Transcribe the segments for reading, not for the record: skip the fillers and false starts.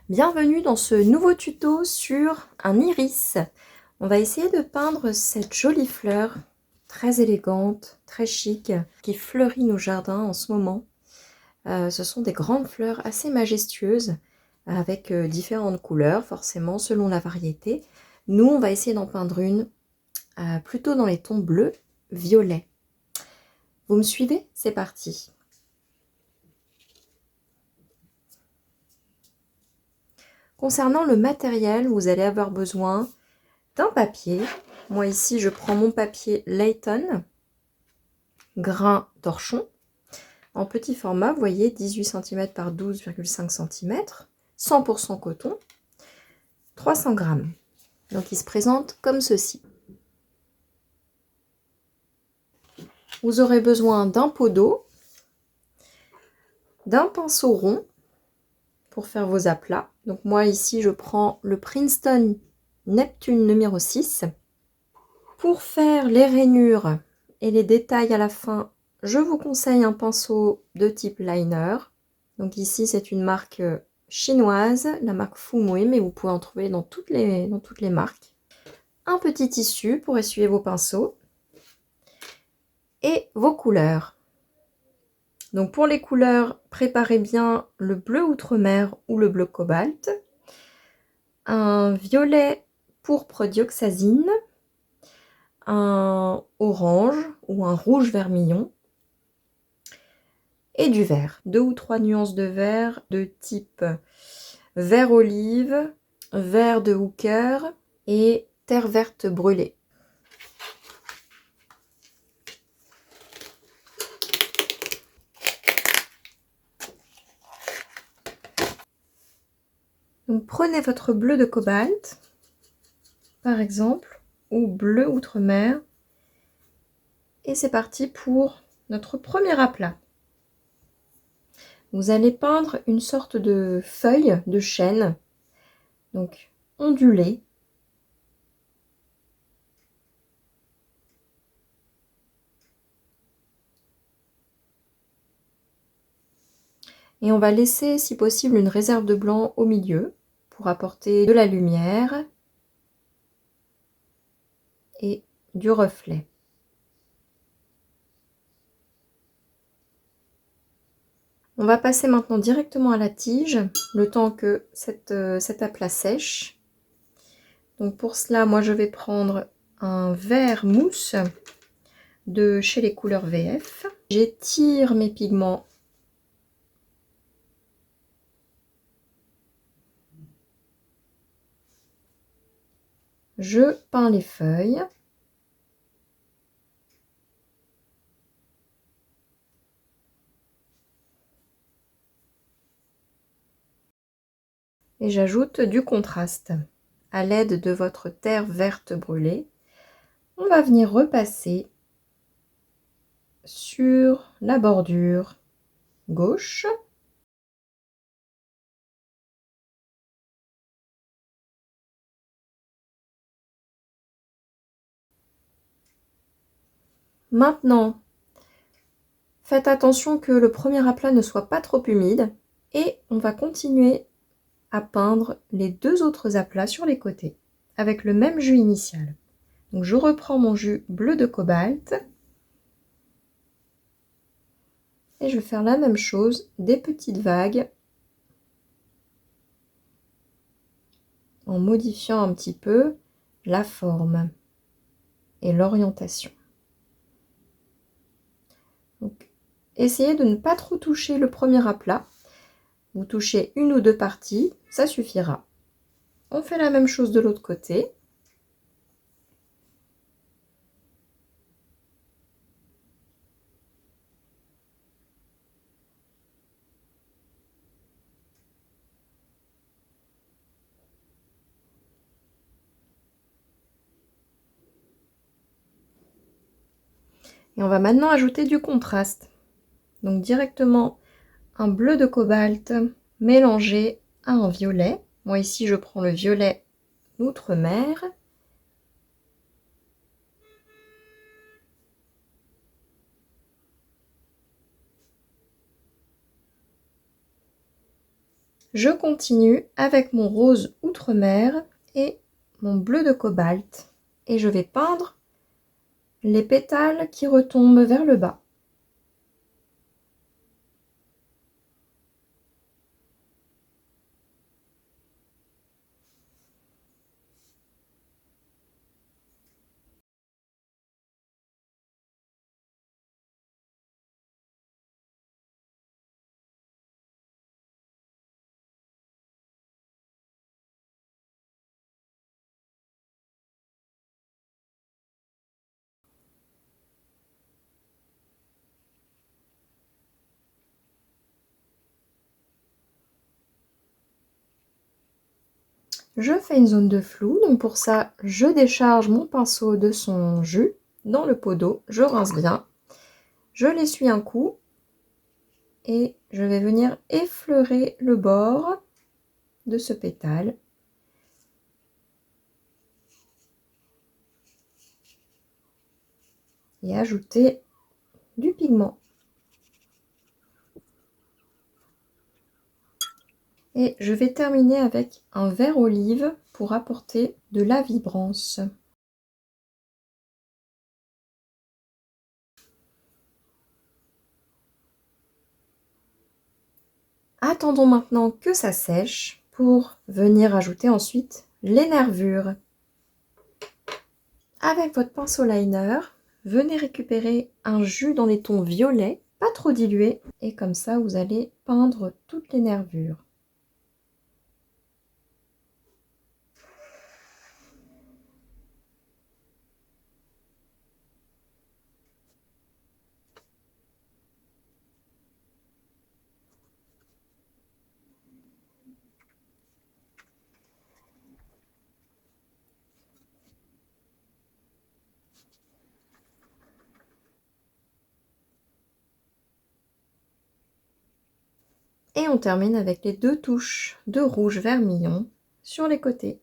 Bienvenue dans ce nouveau tuto sur un iris. On va essayer de peindre cette jolie fleur très élégante, très chic, qui fleurit nos jardins en ce moment. Ce sont des grandes fleurs assez majestueuses avec différentes couleurs forcément selon la variété. Nous, on va essayer d'en peindre une plutôt dans les tons bleus, violets. Vous me suivez? C'est parti. Concernant le matériel, vous allez avoir besoin d'un papier. Moi ici, je prends mon papier Layton, grain torchon, en petit format, vous voyez, 18 cm par 12,5 cm, 100% coton, 300 grammes. Donc il se présente comme ceci. Vous aurez besoin d'un pot d'eau, d'un pinceau rond pour faire vos aplats. Donc moi ici, je prends le Princeton Neptune numéro 6. Pour faire les rainures et les détails à la fin, je vous conseille un pinceau de type liner. Donc ici, c'est une marque chinoise, la marque Fumui, mais vous pouvez en trouver dans toutes les marques. Un petit tissu pour essuyer vos pinceaux et vos couleurs. Donc pour les couleurs, préparez bien le bleu outre-mer ou le bleu cobalt, un violet pourpre dioxazine, un orange ou un rouge vermillon et du vert. 2 ou 3 nuances de vert de type vert olive, vert de Hooker et terre verte brûlée. Donc prenez votre bleu de cobalt, par exemple, ou bleu outre-mer, et c'est parti pour notre premier aplat. Vous allez peindre une sorte de feuille de chêne, donc ondulée. Et on va laisser, si possible, une réserve de blanc au milieu pour apporter de la lumière et du reflet. On va passer maintenant directement à la tige, le temps que cet aplat sèche. Donc pour cela, moi je vais prendre un vert mousse de chez les couleurs VF. J'étire mes pigments. Je peins les feuilles. Et j'ajoute du contraste. À l'aide de votre terre verte brûlée, on va venir repasser sur la bordure gauche. Maintenant, faites attention que le premier aplat ne soit pas trop humide et on va continuer à peindre les deux autres aplats sur les côtés avec le même jus initial. Donc je reprends mon jus bleu de cobalt et je vais faire la même chose, des petites vagues en modifiant un petit peu la forme et l'orientation. Donc essayez de ne pas trop toucher le premier aplat. Vous touchez une ou deux parties, ça suffira. On fait la même chose de l'autre côté. Et on va maintenant ajouter du contraste. Donc directement un bleu de cobalt mélangé à un violet. Moi ici je prends le violet d'outre-mer. Je continue avec mon rose outre-mer et mon bleu de cobalt. Et je vais peindre les pétales qui retombent vers le bas. Je fais une zone de flou, donc pour ça, je décharge mon pinceau de son jus dans le pot d'eau, je rince bien, je l'essuie un coup et je vais venir effleurer le bord de ce pétale. Et ajouter du pigment. Et je vais terminer avec un vert olive pour apporter de la vibrance. Attendons maintenant que ça sèche pour venir ajouter ensuite les nervures. Avec votre pinceau liner, venez récupérer un jus dans les tons violets, pas trop dilué, et comme ça vous allez peindre toutes les nervures. Et on termine avec les deux touches de rouge vermillon sur les côtés.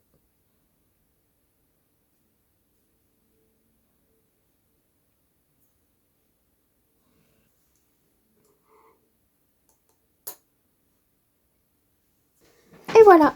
Et voilà!